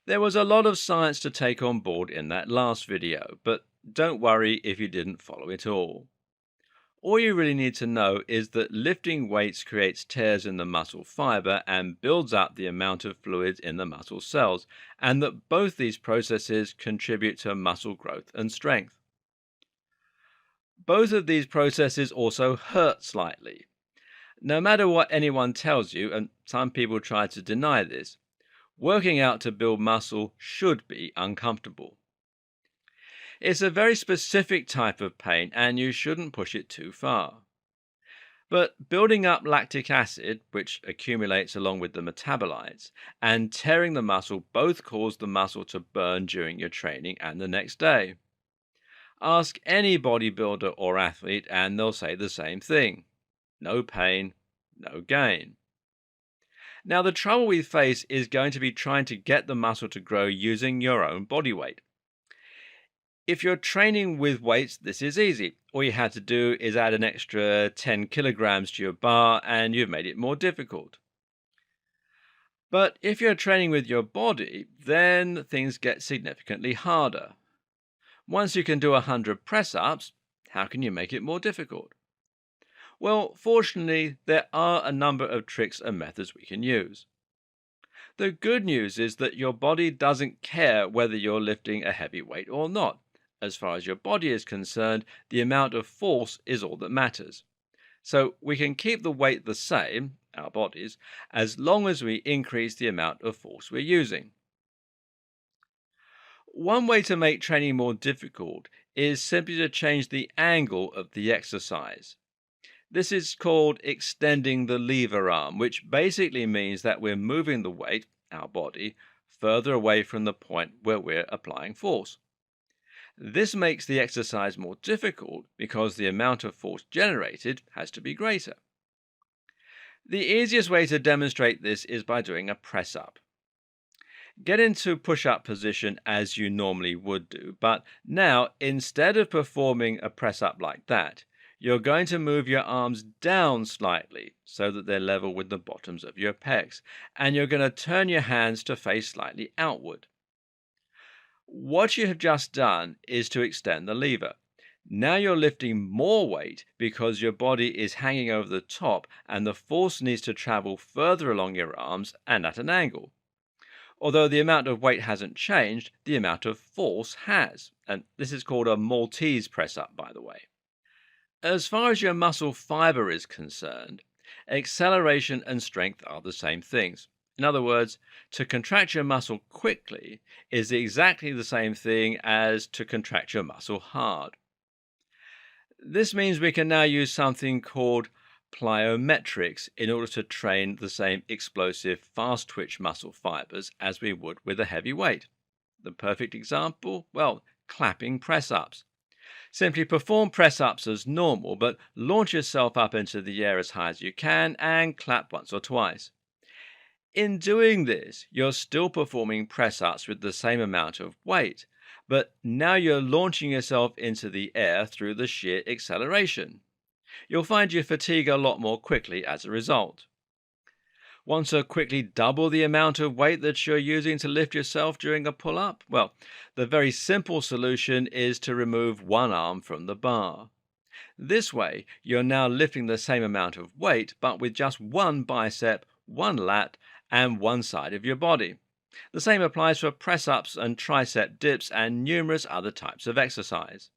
There was a lot of science to take on board in that last video, but don't worry if you didn't follow it all. All you really need to know is that lifting weights creates tears in the muscle fiber and builds up the amount of fluids in the muscle cells, and that both these processes contribute to muscle growth and strength. Both of these processes also hurt slightly. No matter what anyone tells you, and some people try to deny this, working out to build muscle should be uncomfortable. It's a very specific type of pain and you shouldn't push it too far. But building up lactic acid, which accumulates along with the metabolites, and tearing the muscle both cause the muscle to burn during your training and the next day. Ask any bodybuilder or athlete and they'll say the same thing. No pain, no gain. Now, the trouble we face is going to be trying to get the muscle to grow using your own body weight. If you're training with weights, this is easy. All you had to do is add an extra 10 kilograms to your bar and you've made it more difficult. But if you're training with your body, then things get significantly harder. Once you can do 100 press-ups, how can you make it more difficult? Well, fortunately, there are a number of tricks and methods we can use. The good news is that your body doesn't care whether you're lifting a heavy weight or not. As far as your body is concerned, the amount of force is all that matters. So we can keep the weight the same, our bodies, as long as we increase the amount of force we're using. One way to make training more difficult is simply to change the angle of the exercise. This is called extending the lever arm, which basically means that we're moving the weight, our body, further away from the point where we're applying force. This makes the exercise more difficult because the amount of force generated has to be greater. The easiest way to demonstrate this is by doing a press-up. Get into push-up position as you normally would do, but now, instead of performing a press-up like that, you're going to move your arms down slightly so that they're level with the bottoms of your pecs, and you're going to turn your hands to face slightly outward. What you have just done is to extend the lever. Now you're lifting more weight because your body is hanging over the top and the force needs to travel further along your arms and at an angle. Although the amount of weight hasn't changed, the amount of force has, and this is called a Maltese press-up, by the way. As far as your muscle fiber is concerned, acceleration and strength are the same things. In other words, to contract your muscle quickly is exactly the same thing as to contract your muscle hard. This means we can now use something called plyometrics in order to train the same explosive, fast twitch muscle fibers as we would with a heavy weight. The perfect example? Well, clapping press-ups. Simply perform press-ups as normal, but launch yourself up into the air as high as you can and clap once or twice. In doing this, you're still performing press-ups with the same amount of weight, but now you're launching yourself into the air through the sheer acceleration. You'll find you fatigue a lot more quickly as a result. Want to quickly double the amount of weight that you're using to lift yourself during a pull-up? Well, the very simple solution is to remove one arm from the bar. This way, you're now lifting the same amount of weight, but with just one bicep, one lat, and one side of your body. The same applies for press-ups and tricep dips and numerous other types of exercise.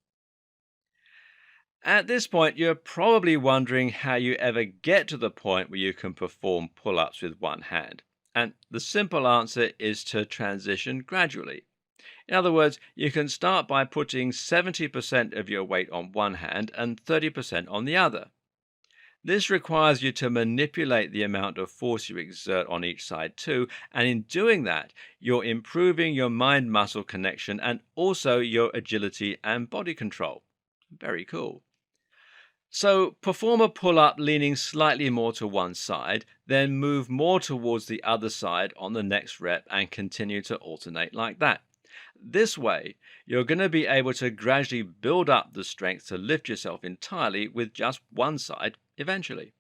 At this point, you're probably wondering how you ever get to the point where you can perform pull-ups with one hand. And the simple answer is to transition gradually. In other words, you can start by putting 70% of your weight on one hand and 30% on the other. This requires you to manipulate the amount of force you exert on each side too, and in doing that, you're improving your mind-muscle connection and also your agility and body control. Very cool. So perform a pull-up leaning slightly more to one side, then move more towards the other side on the next rep and continue to alternate like that. This way, you're going to be able to gradually build up the strength to lift yourself entirely with just one side eventually.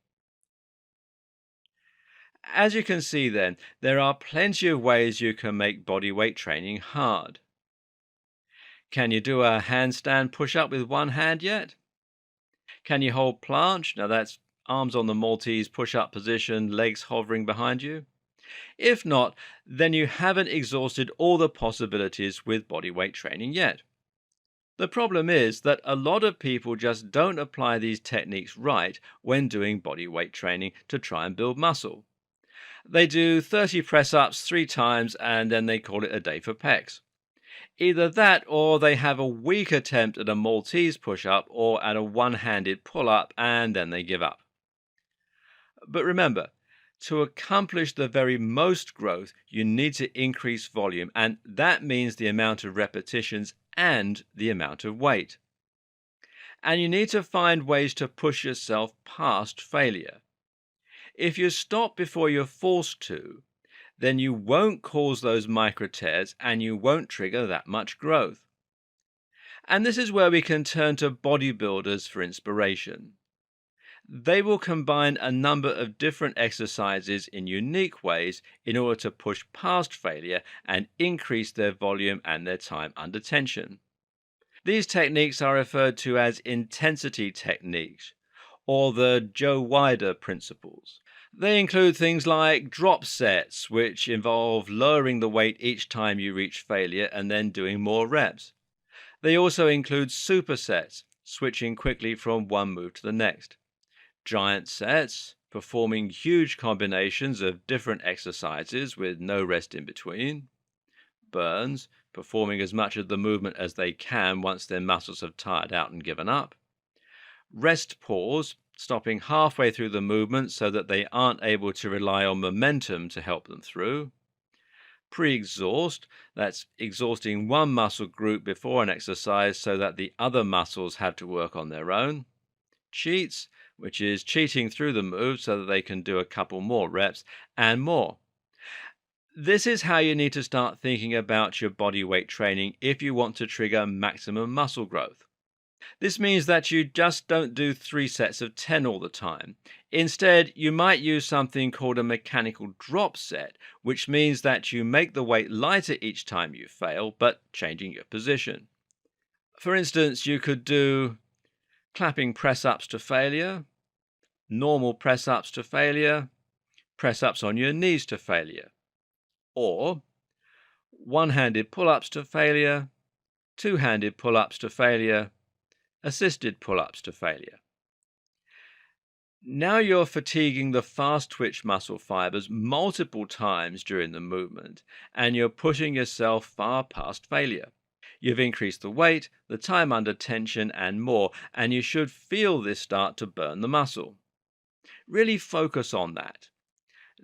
As you can see then, there are plenty of ways you can make bodyweight training hard. Can you do a handstand push-up with one hand yet? Can you hold planche? Now that's arms on the Maltese push-up position, legs hovering behind you. If not, then you haven't exhausted all the possibilities with bodyweight training yet. The problem is that a lot of people just don't apply these techniques right when doing bodyweight training to try and build muscle. They do 30 press ups 3 times and then they call it a day for pecs. Either that or they have a weak attempt at a Maltese push up or at a one handed pull up and then they give up. But remember, to accomplish the very most growth, you need to increase volume, and that means the amount of repetitions and the amount of weight. And you need to find ways to push yourself past failure. If you stop before you're forced to, then you won't cause those micro tears and you won't trigger that much growth. And this is where we can turn to bodybuilders for inspiration. They will combine a number of different exercises in unique ways in order to push past failure and increase their volume and their time under tension. These techniques are referred to as intensity techniques, or the Joe Wider principles. They include things like drop sets, which involve lowering the weight each time you reach failure and then doing more reps. They also include supersets, switching quickly from one move to the next. Giant sets, performing huge combinations of different exercises with no rest in between. Burns, performing as much of the movement as they can once their muscles have tired out and given up. Rest pause, stopping halfway through the movement so that they aren't able to rely on momentum to help them through. Pre-exhaust, that's exhausting one muscle group before an exercise so that the other muscles have to work on their own. Cheats, which is cheating through the move so that they can do a couple more reps, and more. This is how you need to start thinking about your body weight training if you want to trigger maximum muscle growth. This means that you just don't do 3 sets of 10 all the time. Instead, you might use something called a mechanical drop set, which means that you make the weight lighter each time you fail, but changing your position. For instance, you could do clapping press-ups to failure, normal press-ups to failure, press-ups on your knees to failure, or one-handed pull-ups to failure, two-handed pull-ups to failure, assisted pull-ups to failure. Now you're fatiguing the fast twitch muscle fibers multiple times during the movement, and you're pushing yourself far past failure. You've increased the weight, the time under tension, and more, and you should feel this start to burn the muscle. Really focus on that.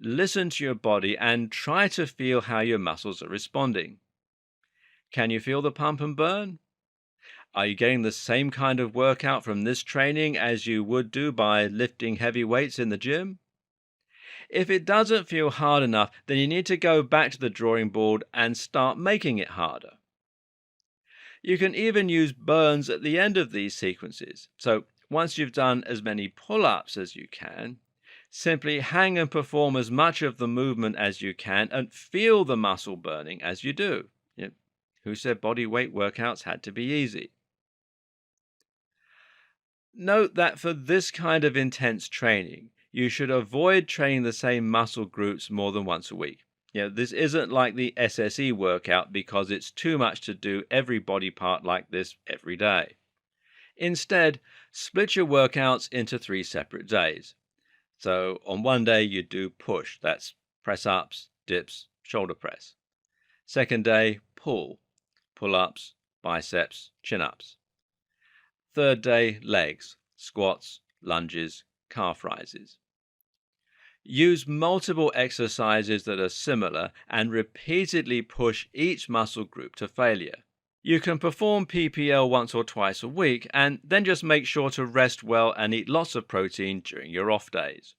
Listen to your body and try to feel how your muscles are responding. Can you feel the pump and burn? Are you getting the same kind of workout from this training as you would do by lifting heavy weights in the gym? If it doesn't feel hard enough, then you need to go back to the drawing board and start making it harder. You can even use burns at the end of these sequences. So once you've done as many pull-ups as you can, simply hang and perform as much of the movement as you can and feel the muscle burning as you do. Who said body weight workouts had to be easy? Note that for this kind of intense training, you should avoid training the same muscle groups more than once a week. This isn't like the SSE workout because it's too much to do every body part like this every day. Instead, split your workouts into 3 separate days. So on one day you do push, that's press-ups, dips, shoulder press. Second day, pull, pull-ups, biceps, chin-ups. Third day, legs, squats, lunges, calf rises. Use multiple exercises that are similar and repeatedly push each muscle group to failure. You can perform PPL once or twice a week and then just make sure to rest well and eat lots of protein during your off days.